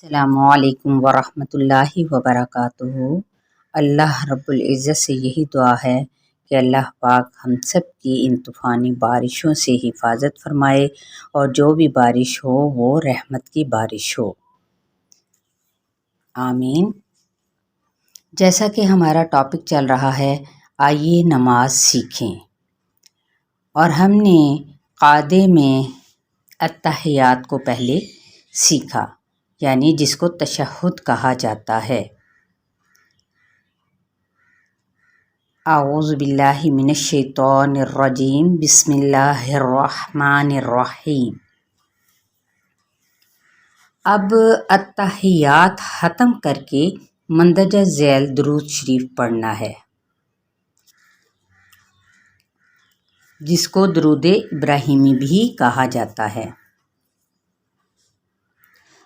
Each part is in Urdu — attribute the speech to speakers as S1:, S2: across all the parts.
S1: السلام علیکم ورحمۃ اللہ وبرکاتہ۔ اللہ رب العزت سے یہی دعا ہے کہ اللہ پاک ہم سب کی ان طوفانی بارشوں سے حفاظت فرمائے اور جو بھی بارش ہو وہ رحمت کی بارش ہو، آمین۔ جیسا کہ ہمارا ٹاپک چل رہا ہے، آئیے نماز سیکھیں، اور ہم نے قاعدے میں التحیات کو پہلے سیکھا، یعنی جس کو تشہد کہا جاتا ہے۔ اعوذ باللہ من الشیطان الرجیم، بسم اللہ الرحمن الرحیم۔ اب التحیات ختم کر کے مندرجہ ذیل درود شریف پڑھنا ہے، جس کو درود ابراہیمی بھی کہا جاتا ہے۔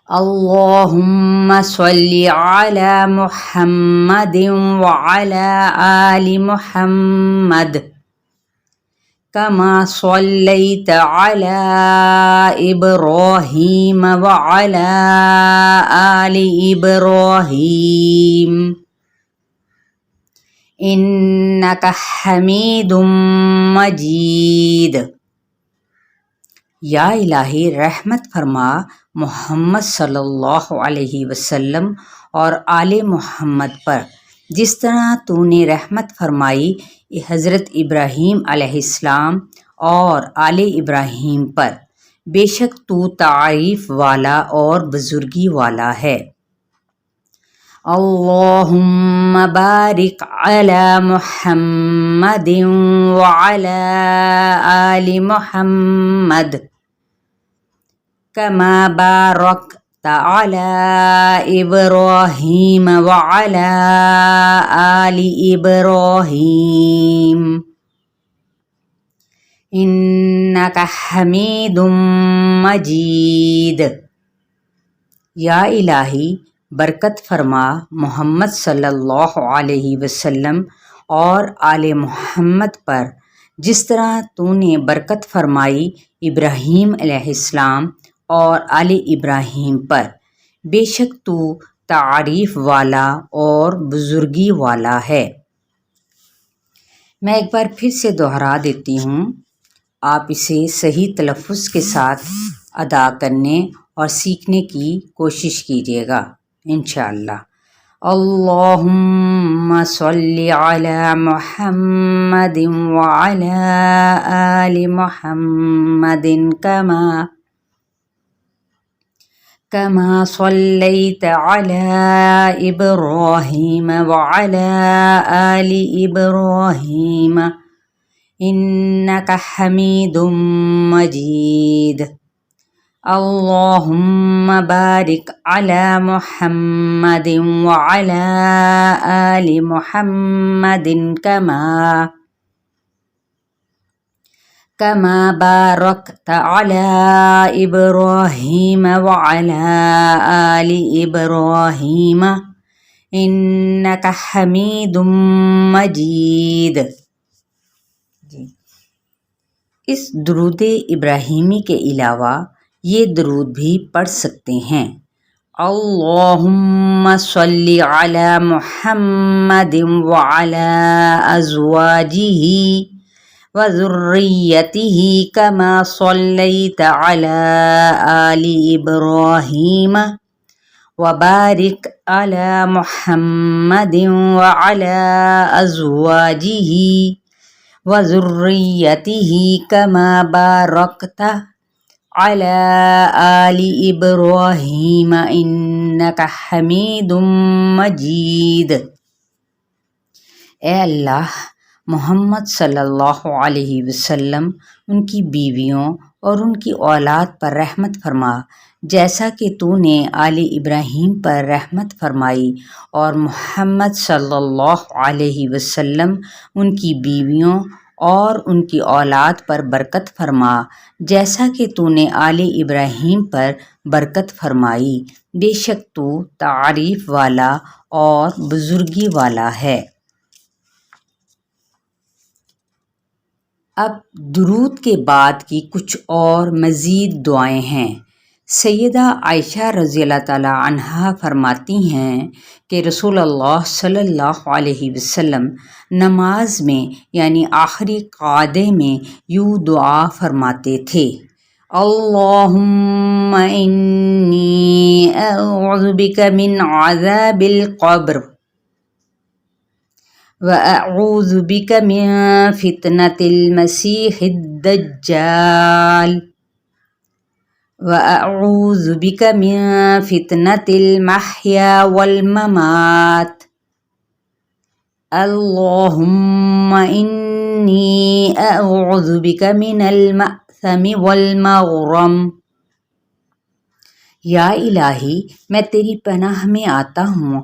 S1: اللہم صلی علی محمد وعلی آل محمد کما صلیت علی ابراہیم وعلی آل ابراہیم انک حمید مجید۔ یا الہی رحمت فرما محمد صلی اللہ علیہ وسلم اور آل محمد پر، جس طرح تو نے رحمت فرمائی حضرت ابراہیم علیہ السلام اور آل ابراہیم پر، بے شک تو تعریف والا اور بزرگی والا ہے۔ اللہم بارک علی محمد وعلی آل محمد کما بارکت علی ابراہیم وعلی آل ابراہیم انک حمید مجید۔ یا الہی برکت فرما محمد صلی اللہ علیہ وسلم اور آل محمد پر، جس طرح تو نے برکت فرمائی ابراہیم علیہ السلام اور آل ابراہیم پر، بے شک تو تعریف والا اور بزرگی والا ہے۔ میں ایک بار پھر سے دہرا دیتی ہوں، آپ اسے صحیح تلفظ کے ساتھ ادا کرنے اور سیکھنے کی کوشش کیجیے گا انشاءاللہ۔ اللہم صلی علی محمد وعلی آل محمد کما صلیت علی ابراہیم وعلی آل ابراہیم انک حمید مجید۔ اللہم بارک علی محمد وعلی آل محمد کما بارکت علی ابراہیم وعلی آل ابراہیم انک حمید مجید۔ اس درود ابراہیمی کے علاوہ یہ درود بھی پڑھ سکتے ہیں۔ اللہم صلی علی محمد وعلی ازواجہ وذریتہ کما صلیت علی آل ابراہیم وبارک علی محمد وعلی ازواجہ وذریتہ کما بارکت علی آل ابراہیم انک حمید مجید۔ اے اللہ، محمد صلی اللہ علیہ وسلم، ان کی بیویوں اور ان کی اولاد پر رحمت فرما، جیسا کہ تو نے آل ابراہیم پر رحمت فرمائی، اور محمد صلی اللہ علیہ وسلم، ان کی بیویوں اور ان کی اولاد پر برکت فرما، جیسا کہ تو نے آل ابراہیم پر برکت فرمائی، بے شک تو تعریف والا اور بزرگی والا ہے۔ اب درود کے بعد کی کچھ اور مزید دعائیں ہیں۔ سیدہ عائشہ رضی اللہ تعالیٰ عنہا فرماتی ہیں کہ رسول اللہ صلی اللہ علیہ وسلم نماز میں یعنی آخری قعدے میں یوں دعا فرماتے تھے: اللہم انی اعوذ بک من عذاب القبر واعوذ بک من فتنة المسیح الدجال وَأَعُوذُ بِكَ مِن فِتْنَةِ الْمَحْيَا وَالْمَمَاتِ اللَّهُمَّ إِنِّي أَعُوذُ بِكَ مِنَ الْمَأْثَمِ وَالْمَغْرَمِ۔ یا الہی، میں تیری پناہ میں آتا ہوں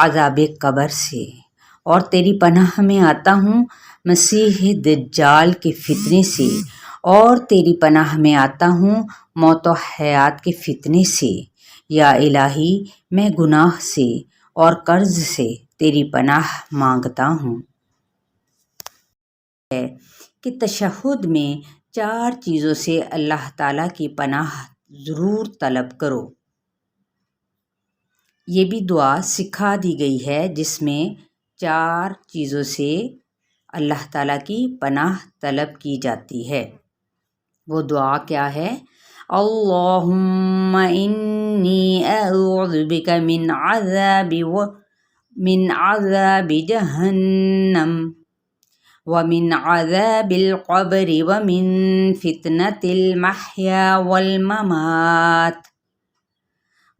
S1: عذاب قبر سے، اور تیری پناہ میں آتا ہوں مسیح دجال کے فتنے سے، اور تیری پناہ میں آتا ہوں موت و حیات کے فتنے سے۔ یا الہی، میں گناہ سے اور قرض سے تیری پناہ مانگتا ہوں۔ ہے کہ تشہد میں 4 چیزوں سے اللہ تعالیٰ کی پناہ ضرور طلب کرو۔ یہ بھی دعا سکھا دی گئی ہے جس میں 4 چیزوں سے اللہ تعالیٰ کی پناہ طلب کی جاتی ہے۔ وہ دعا کیا ہے؟ اللہم انی اعوذ بک من عذاب جہنم ومن عذاب القبر ومن فتنة المحیا والممات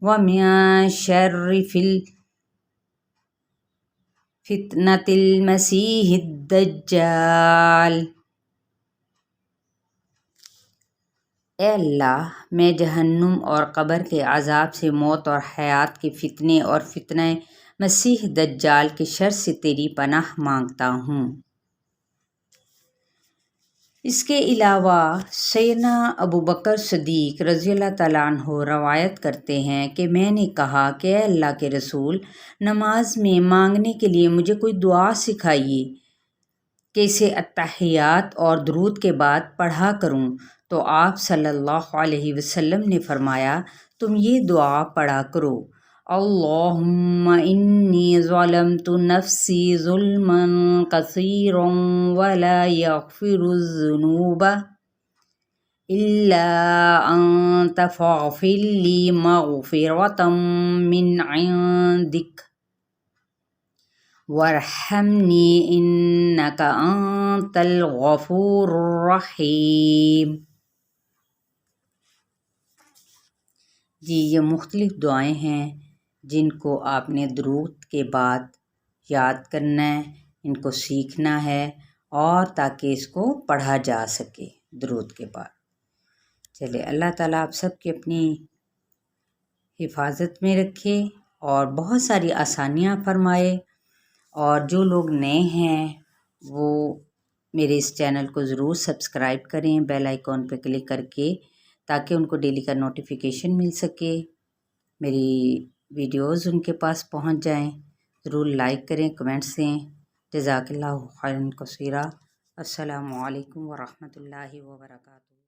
S1: ومن شر فتنة المسیح الدجال۔ اے اللہ، میں جہنم اور قبر کے عذاب سے، موت اور حیات کے فتنے اور فتنہ مسیح دجال کے شر سے تیری پناہ مانگتا ہوں۔ اس کے علاوہ سیدنا ابوبکر صدیق رضی اللہ تعالیٰ عنہ روایت کرتے ہیں کہ میں نے کہا کہ اے اللہ کے رسول، نماز میں مانگنے کے لیے مجھے کوئی دعا سکھائیے کہ اسے اتحیات اور درود کے بعد پڑھا کروں، تو آپ صلی اللہ علیہ وسلم نے فرمایا تم یہ دعا پڑھا کرو: اللہم انی ظلمت نفسی ظلما کثیرا ولا یغفر الذنوب الا انت فاغفر لی مغفرۃ من عندک وارحمنی انک انت الغفور الرحیم۔ جی، یہ مختلف دعائیں ہیں جن کو آپ نے درود کے بعد یاد کرنا ہے، ان کو سیکھنا ہے اور تاکہ اس کو پڑھا جا سکے درود کے بعد۔ چلے، اللہ تعالیٰ آپ سب کی اپنی حفاظت میں رکھے اور بہت ساری آسانیاں فرمائے، اور جو لوگ نئے ہیں وہ میرے اس چینل کو ضرور سبسکرائب کریں بیل آئیکن پہ کلک کر کے، تاکہ ان کو ڈیلی کا نوٹیفیکیشن مل سکے، میری ویڈیوز ان کے پاس پہنچ جائیں۔ ضرور لائک کریں، کمنٹس دیں۔ جزاک اللہ خیرا کثیرا۔ السلام علیکم ورحمۃ اللہ وبرکاتہ۔